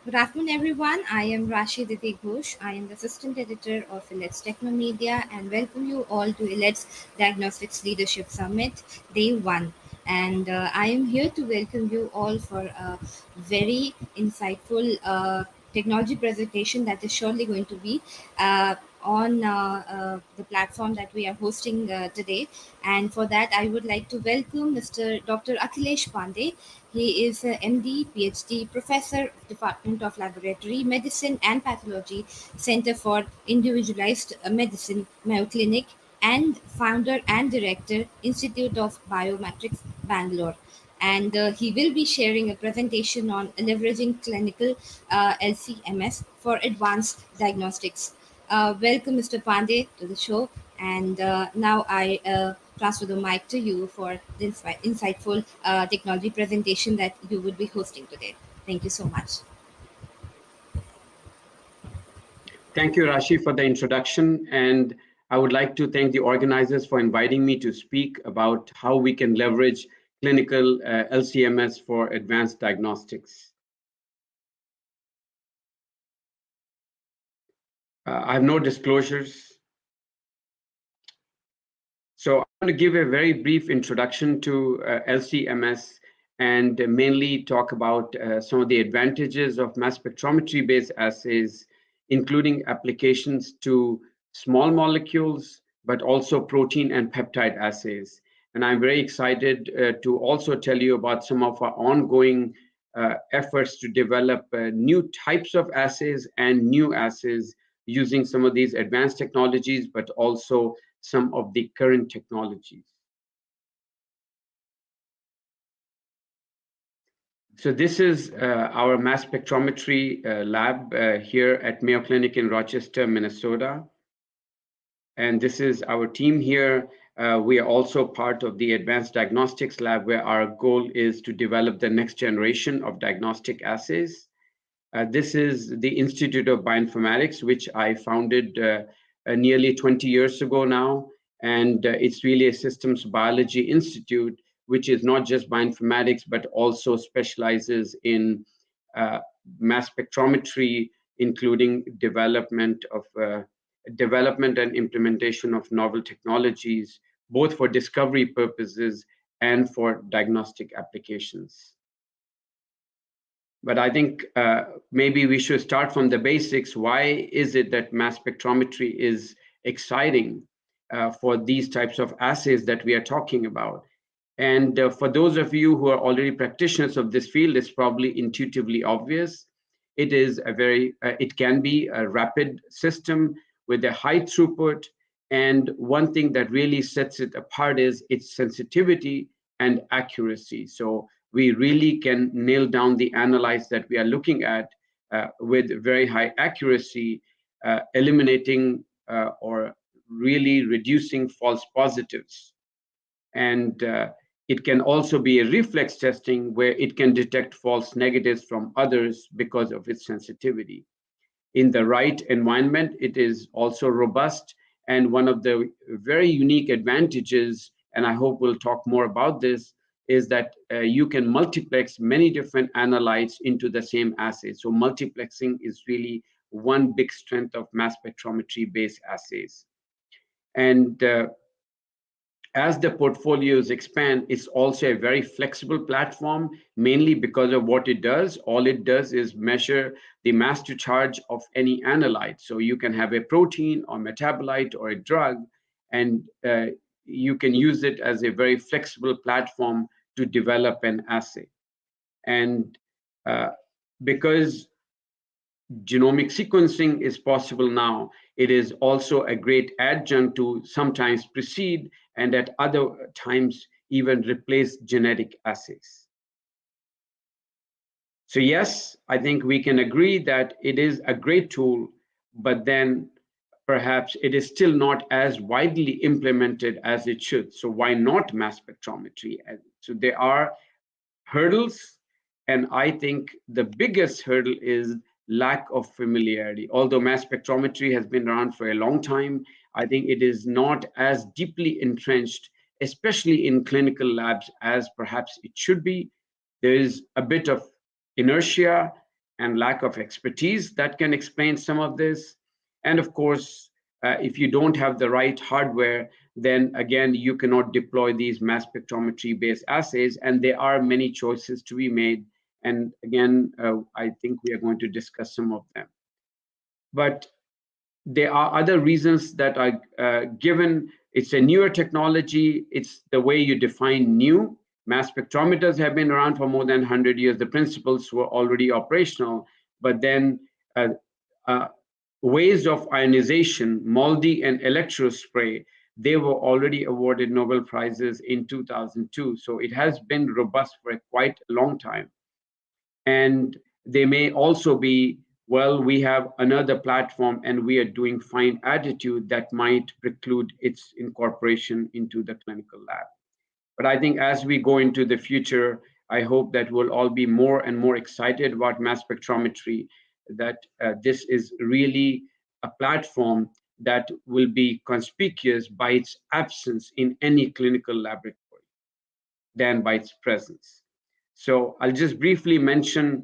Good afternoon, everyone. I am Rashi Diti Ghosh. I am the Assistant Editor of Elets Technomedia and welcome you all to Elets Diagnostics Leadership Summit, Day 1. And I am here to welcome you all for a very insightful technology presentation that is surely going to be on the platform that we are hosting today. And for that, I would like to welcome Mr. Dr. Akhilesh Pandey. He is a MD, Ph.D. professor, Department of Laboratory Medicine and Pathology, Center for Individualized Medicine, Mayo Clinic, and founder and director, Institute of Bioinformatics, Bangalore. And he will be sharing a presentation on leveraging clinical LCMS for advanced diagnostics. Welcome, Mr. Pandey, to the show. And now I transfer the mic to you for the insightful technology presentation that you would be hosting today. Thank you so much. Thank you, Rashi, for the introduction. And I would like to thank the organizers for inviting me to speak about how we can leverage clinical LCMS for advanced diagnostics. I have no disclosures. So I'm going to give a very brief introduction to LCMS and mainly talk about some of the advantages of mass spectrometry-based assays, including applications to small molecules, but also protein and peptide assays. And I'm very excited to also tell you about some of our ongoing efforts to develop new types of assays and new assays using some of these advanced technologies, but also some of the current technologies. So this is our mass spectrometry lab here at Mayo Clinic in Rochester, Minnesota. And this is our team here. We are also part of the Advanced Diagnostics Lab, where our goal is to develop the next generation of diagnostic assays. This is the Institute of Bioinformatics, which I founded nearly 20 years ago now. And it's really a systems biology institute, which is not just bioinformatics, but also specializes in mass spectrometry, including development and implementation of novel technologies, both for discovery purposes and for diagnostic applications. But I think maybe we should start from the basics. Why is it that mass spectrometry is exciting for these types of assays that we are talking about? And for those of you who are already practitioners of this field, it's probably intuitively obvious. It is it can be a rapid system with a high throughput. And one thing that really sets it apart is its sensitivity and accuracy. So we really can nail down the analytes that we are looking at with very high accuracy, eliminating or really reducing false positives. And it can also be a reflex testing where it can detect false negatives from others because of its sensitivity. In the right environment, it is also robust. And one of the very unique advantages, and I hope we'll talk more about this, is that you can multiplex many different analytes into the same assay. So multiplexing is really one big strength of mass spectrometry-based assays. And as the portfolios expand, it's also a very flexible platform, mainly because of what it does. All it does is measure the mass to charge of any analyte. So you can have a protein or metabolite or a drug, and you can use it as a very flexible platform to develop an assay. And because genomic sequencing is possible now, it is also a great adjunct to sometimes precede and at other times even replace genetic assays. So yes, I think we can agree that it is a great tool, but then perhaps it is still not as widely implemented as it should. So why not mass spectrometry? So there are hurdles, and I think the biggest hurdle is lack of familiarity. Although mass spectrometry has been around for a long time, I think it is not as deeply entrenched, especially in clinical labs, as perhaps it should be. There is a bit of inertia, and lack of expertise that can explain some of this. And of course, if you don't have the right hardware, then again, you cannot deploy these mass spectrometry based assays. And there are many choices to be made. And again, I think we are going to discuss some of them. But there are other reasons that are given. It's a newer technology. It's the way you define new. Mass spectrometers have been around for more than 100 years. The principles were already operational, but then uh, uh, ways of ionization, MALDI and Electrospray, they were already awarded Nobel Prizes in 2002. So it has been robust for quite a long time. And they may also be, well, we have another platform and we are doing fine attitude that might preclude its incorporation into the clinical lab. But I think as we go into the future, I hope that we'll all be more and more excited about mass spectrometry, that this is really a platform that will be conspicuous by its absence in any clinical laboratory than by its presence. So I'll just briefly mention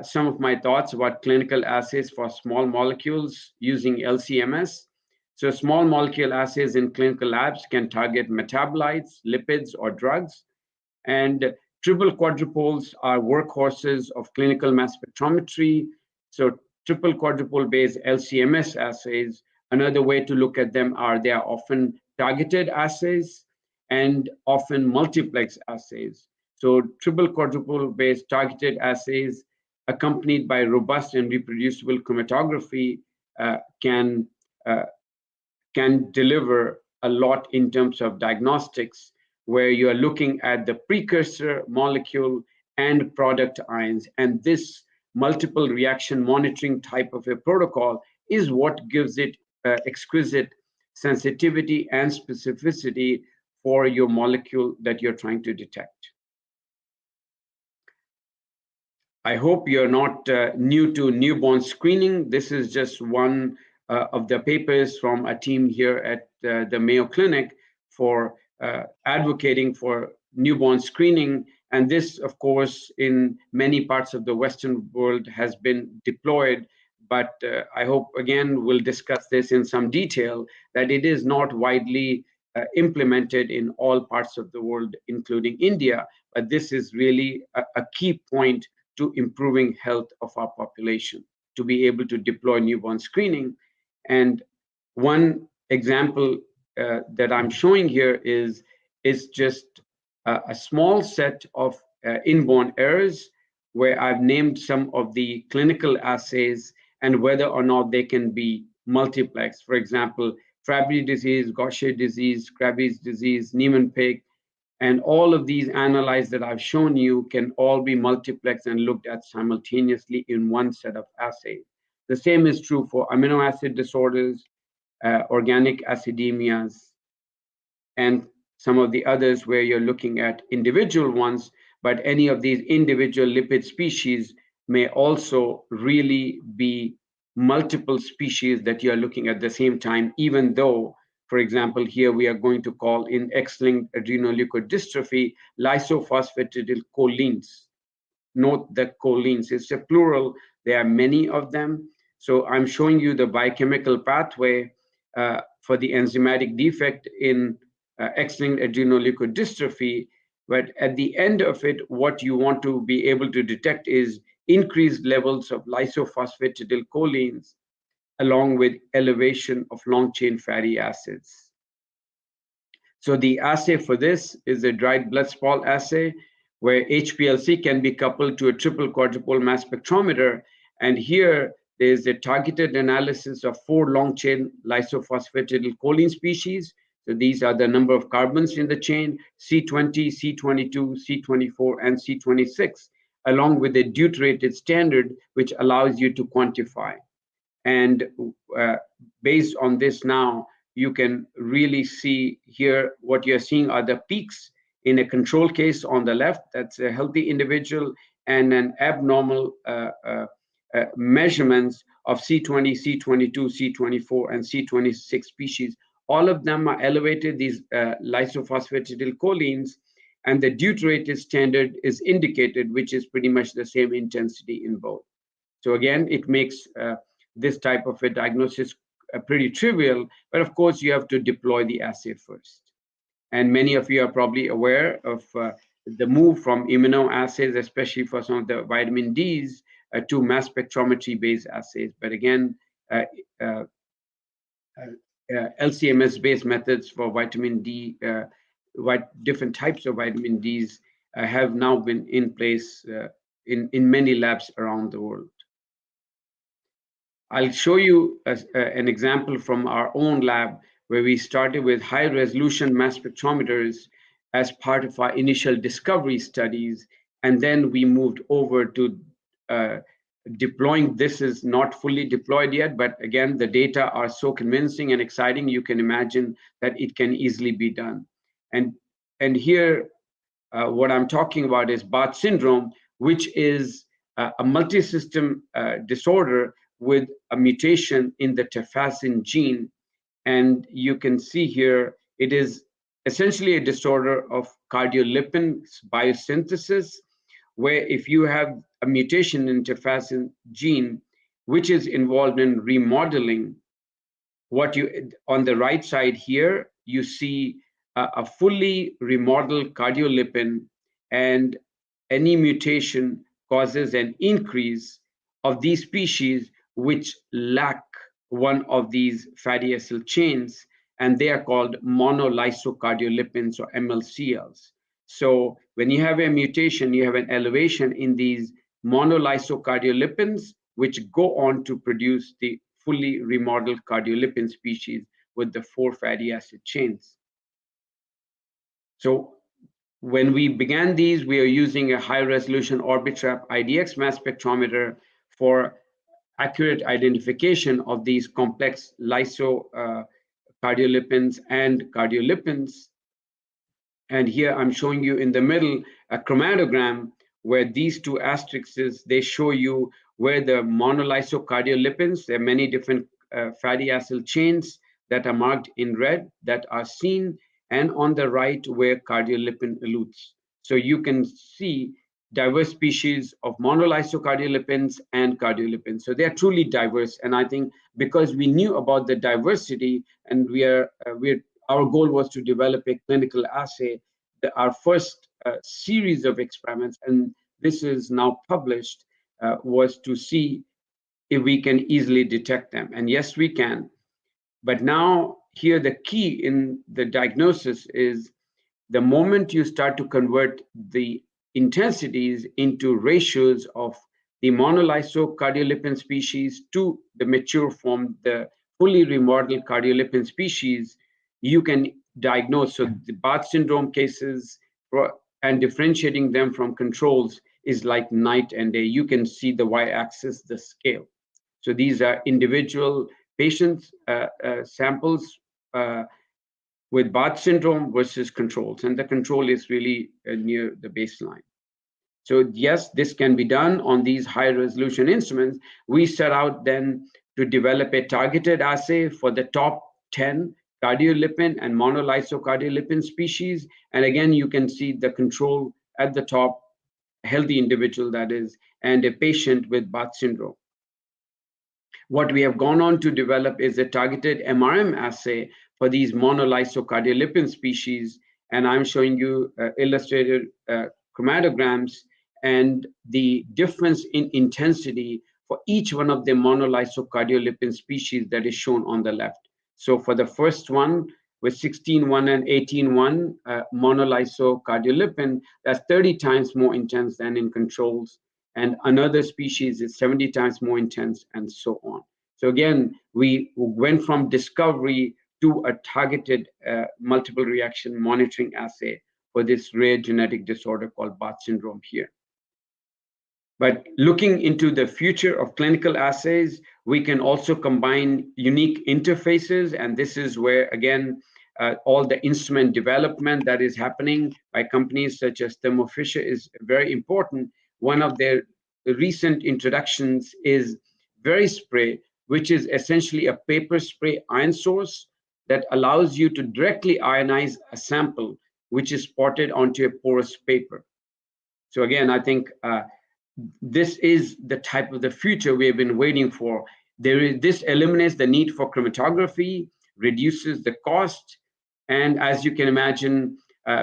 some of my thoughts about clinical assays for small molecules using LCMS. So small molecule assays in clinical labs can target metabolites, lipids, or drugs. And triple quadrupoles are workhorses of clinical mass spectrometry. So triple quadrupole-based LCMS assays, another way to look at them are they are often targeted assays and often multiplex assays. So triple quadrupole-based targeted assays accompanied by robust and reproducible chromatography uh, can uh, can deliver a lot in terms of diagnostics, where you are looking at the precursor molecule and product ions. And this multiple reaction monitoring type of a protocol is what gives it exquisite sensitivity and specificity for your molecule that you're trying to detect. I hope you're not new to newborn screening. This is just one of the papers from a team here at the Mayo Clinic for advocating for newborn screening. And this, of course, in many parts of the Western world has been deployed. But I hope, again, we'll discuss this in some detail, that it is not widely implemented in all parts of the world, including India. But this is really a key point to improving health of our population, to be able to deploy newborn screening. And one example that I'm showing here is just a small set of inborn errors where I've named some of the clinical assays and whether or not they can be multiplexed. For example, Fabry disease, Gaucher disease, Krabbe's disease, Niemann-Pick, and all of these analytes that I've shown you can all be multiplexed and looked at simultaneously in one set of assays. The same is true for amino acid disorders, organic acidemias, and some of the others where you're looking at individual ones, but any of these individual lipid species may also really be multiple species that you're looking at the same time, even though, for example, here we are going to call in X-linked adrenoleukodystrophy lysophosphatidylcholines. Note the cholines, it's a plural, there are many of them. So I'm showing you the biochemical pathway for the enzymatic defect in X-linked adrenoleukodystrophy. But at the end of it, what you want to be able to detect is increased levels of lysophosphatidylcholines along with elevation of long chain fatty acids. So the assay for this is a dried blood spot assay where HPLC can be coupled to a triple quadrupole mass spectrometer. And here there's a targeted analysis of 4 long chain lysophosphatidylcholine species. So these are the number of carbons in the chain, C20, C22, C24, and C26, along with a deuterated standard, which allows you to quantify. And based on this now, you can really see here what you're seeing are the peaks in a control case on the left, that's a healthy individual, and an abnormal measurements of C20, C22, C24, and C26 species. All of them are elevated, these lysophosphatidylcholines, and the deuterated standard is indicated, which is pretty much the same intensity in both. So again, it makes this type of a diagnosis pretty trivial, but of course you have to deploy the assay first. And many of you are probably aware of the move from immunoassays, especially for some of the vitamin Ds, to mass spectrometry-based assays. But again, uh, uh, LCMS-based methods for vitamin D, different types of vitamin Ds have now been in place in many labs around the world. I'll show you an example from our own lab where we started with high resolution mass spectrometers as part of our initial discovery studies. And then we moved over to uh, deploying. This is not fully deployed yet, but again, the data are so convincing and exciting, you can imagine that it can easily be done. And here, what I'm talking about is Barth syndrome, which is a multi-system disorder with a mutation in the tafazin gene. And you can see here, it is essentially a disorder of cardiolipin biosynthesis, where if you have a mutation in tafazin gene, which is involved in remodeling, what you on the right side here, you see a fully remodeled cardiolipin, and any mutation causes an increase of these species which lack one of these fatty acid chains, and they are called monolysocardiolipins or MLCLs. So when you have a mutation, you have an elevation in these monolysocardiolipins, which go on to produce the fully remodeled cardiolipin species with the 4 fatty acid chains. So when we began these, we are using a high resolution Orbitrap IDX mass spectrometer for accurate identification of these complex cardiolipins and cardiolipins. And here I'm showing you in the middle a chromatogram where these two asterisks, they show you where the monolysocardiolipins, there are many different fatty acid chains that are marked in red that are seen, and on the right where cardiolipin elutes. So you can see diverse species of monolysocardiolipins and cardiolipins. So they are truly diverse. And I think because we knew about the diversity, and our goal was to develop a clinical assay, our first series of experiments, and this is now published, was to see if we can easily detect them. And yes, we can. But now here the key in the diagnosis is the moment you start to convert the intensities into ratios of the monolysocardiolipin species to the mature form, the fully remodeled cardiolipin species, you can diagnose. So the Barth syndrome cases and differentiating them from controls is like night and day. You can see the y-axis, the scale. So these are individual patients samples with Barth syndrome versus controls, and the control is really near the baseline. So yes, this can be done on these high resolution instruments. We set out then to develop a targeted assay for the top 10 cardiolipin and monolysocardiolipin species. And again, you can see the control at the top, healthy individual that is, and a patient with Barth syndrome. What we have gone on to develop is a targeted MRM assay for these monolysocardiolipin species, and I'm showing you illustrated chromatograms and the difference in intensity for each one of the monolysocardiolipin species that is shown on the left. So for the first one, with 16.1 and 18.1 monolysocardiolipin, that's 30 times more intense than in controls. And another species is 70 times more intense, and so on. So again, we went from discovery to a targeted multiple reaction monitoring assay for this rare genetic disorder called Barth syndrome here. But looking into the future of clinical assays, we can also combine unique interfaces. And this is where, again, all the instrument development that is happening by companies such as Thermo Fisher is very important. One of their recent introductions is VeriSpray, which is essentially a paper spray ion source that allows you to directly ionize a sample, which is spotted onto a porous paper. So again, I think this is the type of the future we have been waiting for. This eliminates the need for chromatography, reduces the cost, and as you can imagine,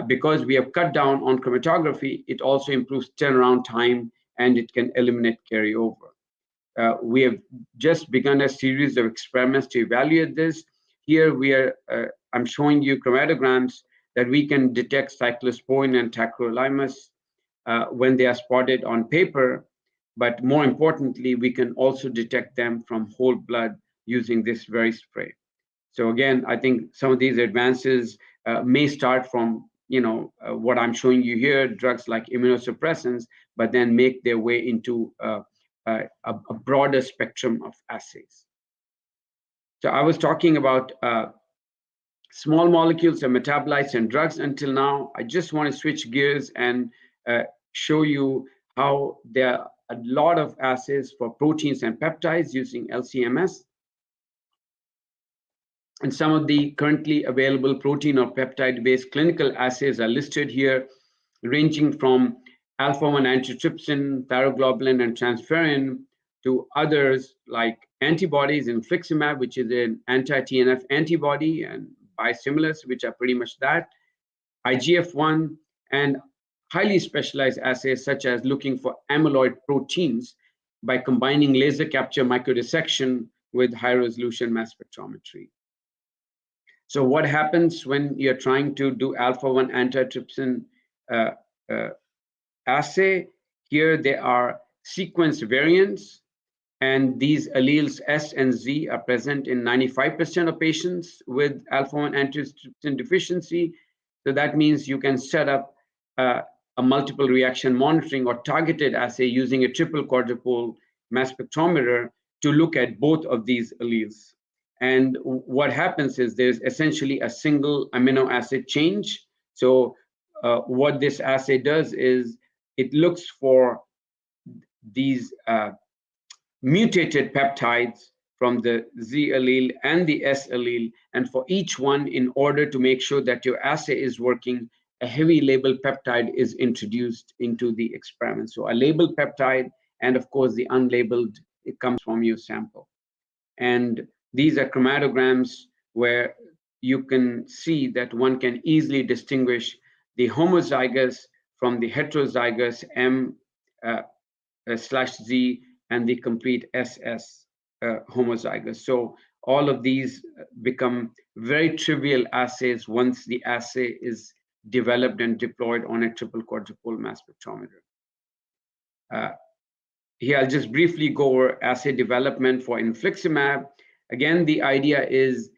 because we have cut down on chromatography, it also improves turnaround time and it can eliminate carryover. We have just begun a series of experiments to evaluate this. Here I'm showing you chromatograms that we can detect cyclosporin and tacrolimus when they are spotted on paper, but more importantly, we can also detect them from whole blood using this very spray. So again, I think some of these advances may start from what I'm showing you here, drugs like immunosuppressants, but then make their way into a broader spectrum of assays. So I was talking about small molecules and metabolites and drugs until now. I just want to switch gears and show you how there are a lot of assays for proteins and peptides using LC-MS. And some of the currently available protein or peptide-based clinical assays are listed here, ranging from alpha-1 antitrypsin, thyroglobulin, and transferrin, to others like antibodies, infliximab, which is an anti-TNF antibody, and biosimilars, which are pretty much that, IGF-1, and highly specialized assays such as looking for amyloid proteins by combining laser capture microdissection with high-resolution mass spectrometry. So what happens when you're trying to do alpha-1 antitrypsin assay? Here there are sequence variants, and these alleles S and Z are present in 95% of patients with alpha-1 antitrypsin deficiency. So that means you can set up a multiple reaction monitoring or targeted assay using a triple quadrupole mass spectrometer to look at both of these alleles. And what happens is there's essentially a single amino acid change. So what this assay does is it looks for these mutated peptides from the Z allele and the S allele. And for each one, in order to make sure that your assay is working, a heavy labeled peptide is introduced into the experiment. So a labeled peptide, and of course the unlabeled, it comes from your sample. And these are chromatograms where you can see that one can easily distinguish the homozygous from the heterozygous M/Z and the complete SS homozygous. So all of these become very trivial assays once the assay is developed and deployed on a triple quadrupole mass spectrometer. Here, I'll just briefly go over assay development for infliximab. Again, the idea is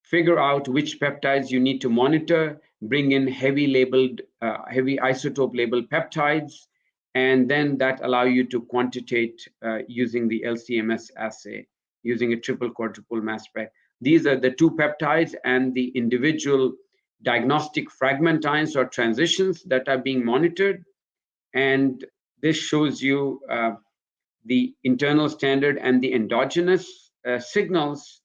figure out which peptides you need to monitor, bring in heavy isotope labeled peptides, and then that allow you to quantitate using the LC-MS assay, using a triple quadrupole mass spec. These are the two peptides and the individual diagnostic fragment times or transitions that are being monitored. And this shows you the internal standard and the endogenous signals.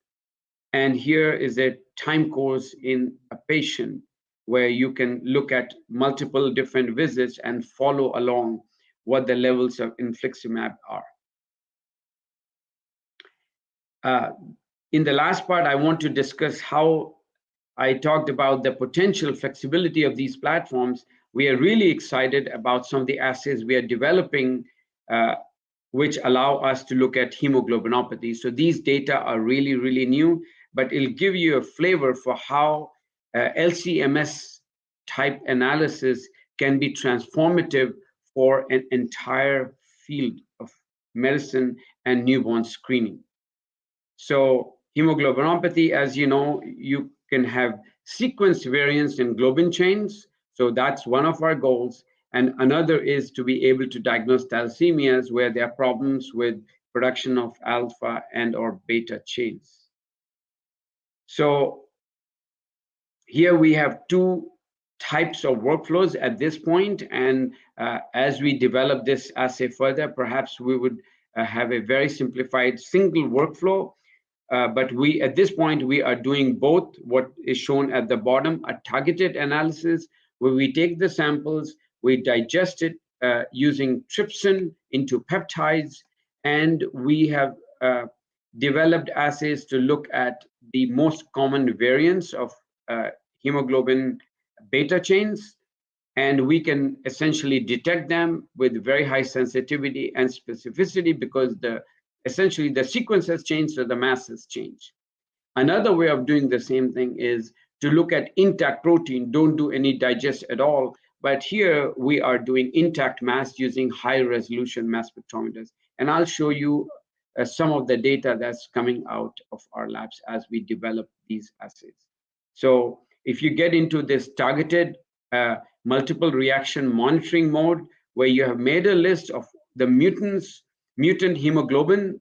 And here is a time course in a patient where you can look at multiple different visits and follow along what the levels of infliximab are. In the last part, I want to discuss how I talked about the potential flexibility of these platforms. We are really excited about some of the assays we are developing, which allow us to look at hemoglobinopathy. So these data are really, really new, but it'll give you a flavor for how LC-MS type analysis can be transformative for an entire field of medicine and newborn screening. So hemoglobinopathy, as you know, you can have sequence variants in globin chains. So that's one of our goals. And another is to be able to diagnose thalassemias where there are problems with production of alpha and or beta chains. So here we have two types of workflows at this point. And as we develop this assay further, perhaps we would have a very simplified single workflow. But at this point, we are doing both what is shown at the bottom, a targeted analysis, where we take the samples, we digest it, using trypsin into peptides, and we have developed assays to look at the most common variants of hemoglobin beta chains, and we can essentially detect them with very high sensitivity and specificity because essentially the sequence has changed, so the mass has changed. Another way of doing the same thing is to look at intact protein, don't do any digest at all. But here we are doing intact mass using high resolution mass spectrometers. And I'll show you some of the data that's coming out of our labs as we develop these assays. So if you get into this targeted multiple reaction monitoring mode, where you have made a list of the mutant hemoglobin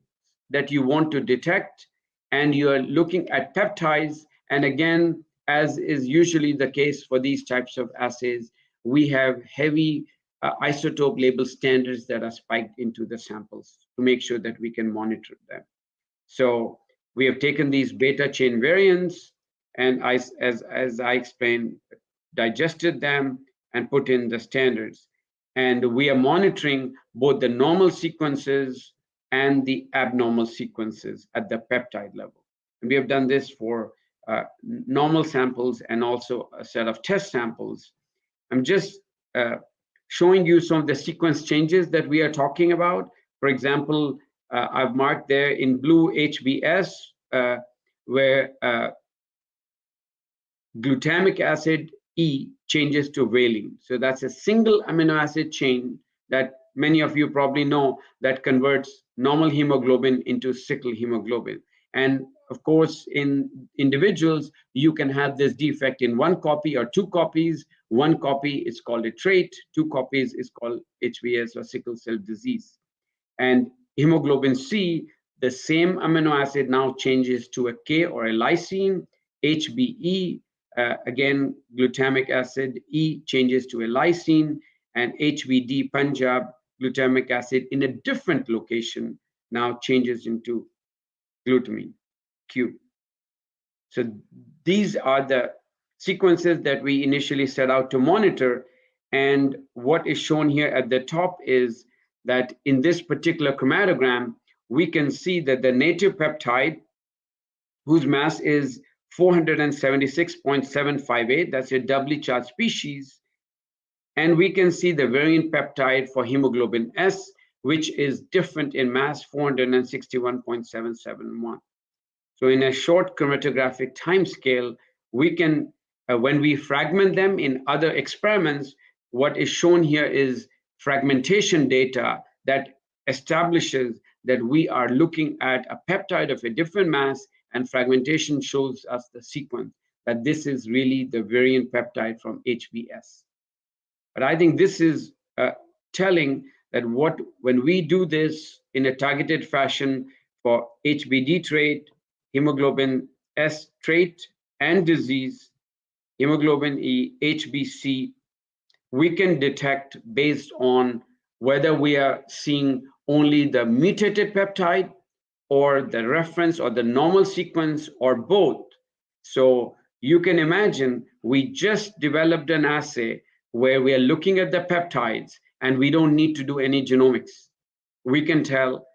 that you want to detect, and you are looking at peptides. And again, as is usually the case for these types of assays, we have heavy isotope label standards that are spiked into the samples to make sure that we can monitor them. So we have taken these beta chain variants, and as I explained, digested them and put in the standards. And we are monitoring both the normal sequences and the abnormal sequences at the peptide level. And we have done this for normal samples and also a set of test samples. I'm just showing you some of the sequence changes that we are talking about. For example, I've marked there in blue HBS, where glutamic acid E changes to valine. So that's a single amino acid chain that many of you probably know that converts normal hemoglobin into sickle hemoglobin. And of course, in individuals, you can have this defect in one copy or two copies. One copy is called a trait, two copies is called HBS or sickle cell disease. And hemoglobin C, the same amino acid now changes to a K or a lysine. HBE, again, glutamic acid, E changes to a lysine, and HBD, Punjab, glutamic acid in a different location now changes into glutamine, Q. So these are the sequences that we initially set out to monitor. And what is shown here at the top is that in this particular chromatogram, we can see that the native peptide, whose mass is 476.758, that's a doubly charged species. And we can see the variant peptide for hemoglobin S, which is different in mass, 461.771. So in a short chromatographic time scale, we can, when we fragment them in other experiments, what is shown here is fragmentation data that establishes that we are looking at a peptide of a different mass, and fragmentation shows us the sequence, that this is really the variant peptide from HBS. But I think this is telling that when we do this in a targeted fashion for HBD trait, hemoglobin S trait and disease, hemoglobin E, HBC, we can detect based on whether we are seeing only the mutated peptide or the reference or the normal sequence or both. So you can imagine we just developed an assay where we are looking at the peptides and we don't need to do any genomics. We can tell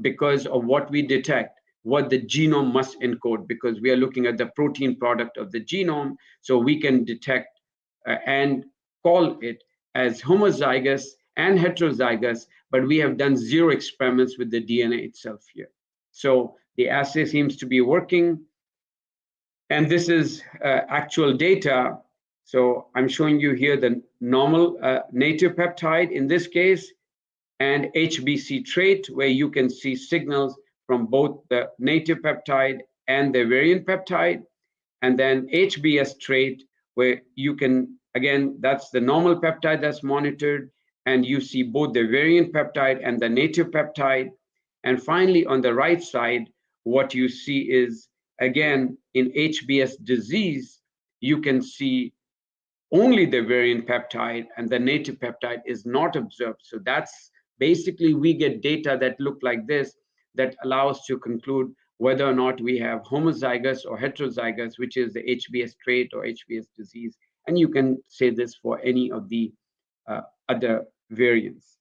because of what we detect what the genome must encode, because we are looking at the protein product of the genome. So we can detect and call it as homozygous and heterozygous, but we have done 0 experiments with the DNA itself here. So the assay seems to be working. And this is actual data. So I'm showing you here the normal native peptide in this case, and HBC trait, where you can see signals from both the native peptide and the variant peptide. And then HBS trait, where you can, again, that's the normal peptide that's monitored, and you see both the variant peptide and the native peptide. And finally, on the right side, what you see is, again, in HBS disease, you can see only the variant peptide and the native peptide is not observed. So that's basically, we get data that look like this that allows to conclude whether or not we have homozygous or heterozygous, which is the HBS trait or HBS disease. And you can say this for any of the other variance.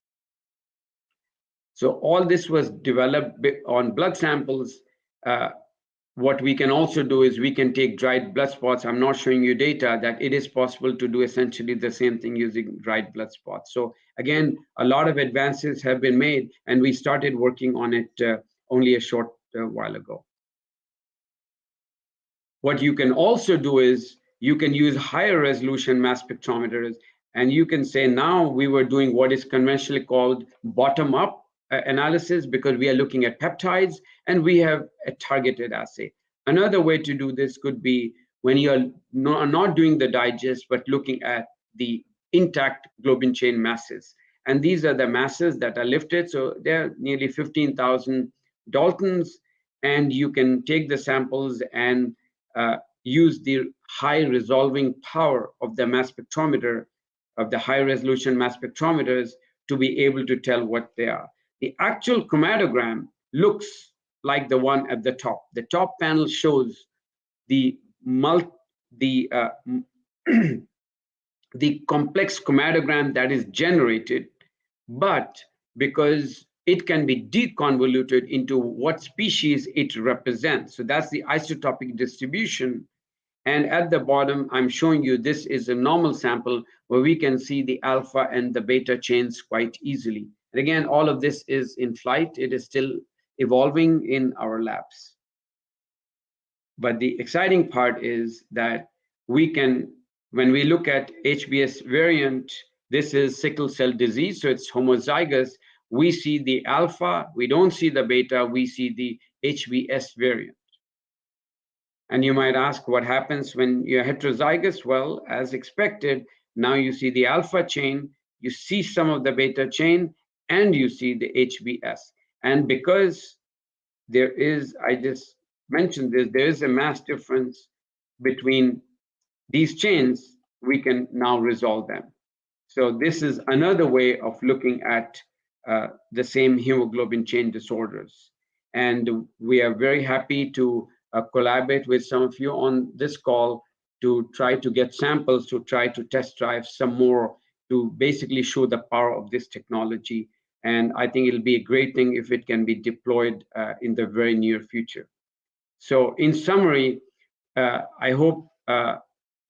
So all this was developed on blood samples. Uh, what we can also do is we can take dried blood spots. I'm not showing you data that it is possible to do essentially the same thing using dried blood spots. So again, a lot of advances have been made, and we started working on it only a short while ago. What you can also do is you can use higher resolution mass spectrometers, and you can say now we were doing what is conventionally called bottom up analysis because we are looking at peptides and we have a targeted assay. Another way to do this could be when you're not doing the digest but looking at the intact globin chain masses. And these are the masses that are lifted. So they're nearly 15,000 Daltons, and you can take the samples and use the high resolving power of the mass spectrometer, of the high resolution mass spectrometers, to be able to tell what they are. The actual chromatogram looks like the one at the top. The top panel shows the the the complex chromatogram that is generated, but because it can be deconvoluted into what species it represents. So that's the isotopic distribution. And at the bottom, I'm showing you this is a normal sample where we can see the alpha and the beta chains quite easily. And again, all of this is in flight. It is still evolving in our labs. But the exciting part is that we can, when we look at HBS variant, this is sickle cell disease, so it's homozygous. We see the alpha, we don't see the beta, we see the HBS variant. And you might ask what happens when you're heterozygous? Well, as expected, now you see the alpha chain, you see some of the beta chain, and you see the HBS. And because there is, I just mentioned this, there is a mass difference between these chains, we can now resolve them. So this is another way of looking at the same hemoglobin chain disorders. And we are very happy to collaborate with some of you on this call to try to get samples, to try to test drive some more, to basically show the power of this technology. And I think it'll be a great thing if it can be deployed in the very near future. So in summary, I hope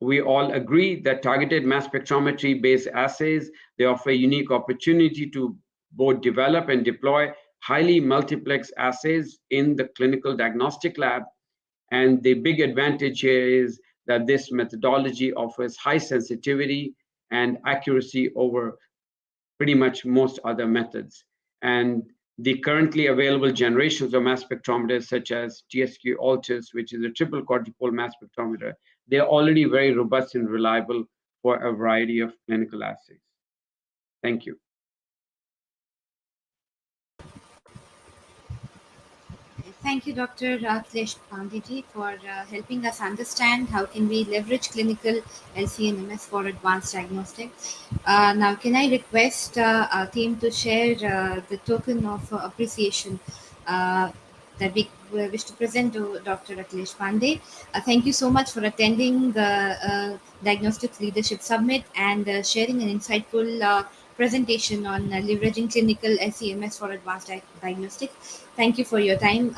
we all agree that targeted mass spectrometry-based assays, they offer a unique opportunity to both develop and deploy highly multiplex assays in the clinical diagnostic lab. And the big advantage here is that this methodology offers high sensitivity and accuracy over pretty much most other methods. And the currently available generations of mass spectrometers, such as TSQ Altis, which is a triple quadrupole mass spectrometer, they're already very robust and reliable for a variety of clinical assays. Thank you. Thank you, Dr. Akhilesh Pandey, for helping us understand how can we leverage clinical LC-MS for advanced diagnostics. Now, can I request our team to share the token of appreciation that we wish to present to Dr. Akhilesh Pandey. Thank you so much for attending the Diagnostics Leadership Summit and sharing an insightful presentation on leveraging clinical SEMS for advanced diagnostics. Thank you for your time,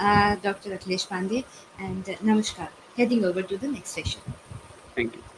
Dr. Akhilesh Pandey, and namaskar. Heading over to the next session. Thank you.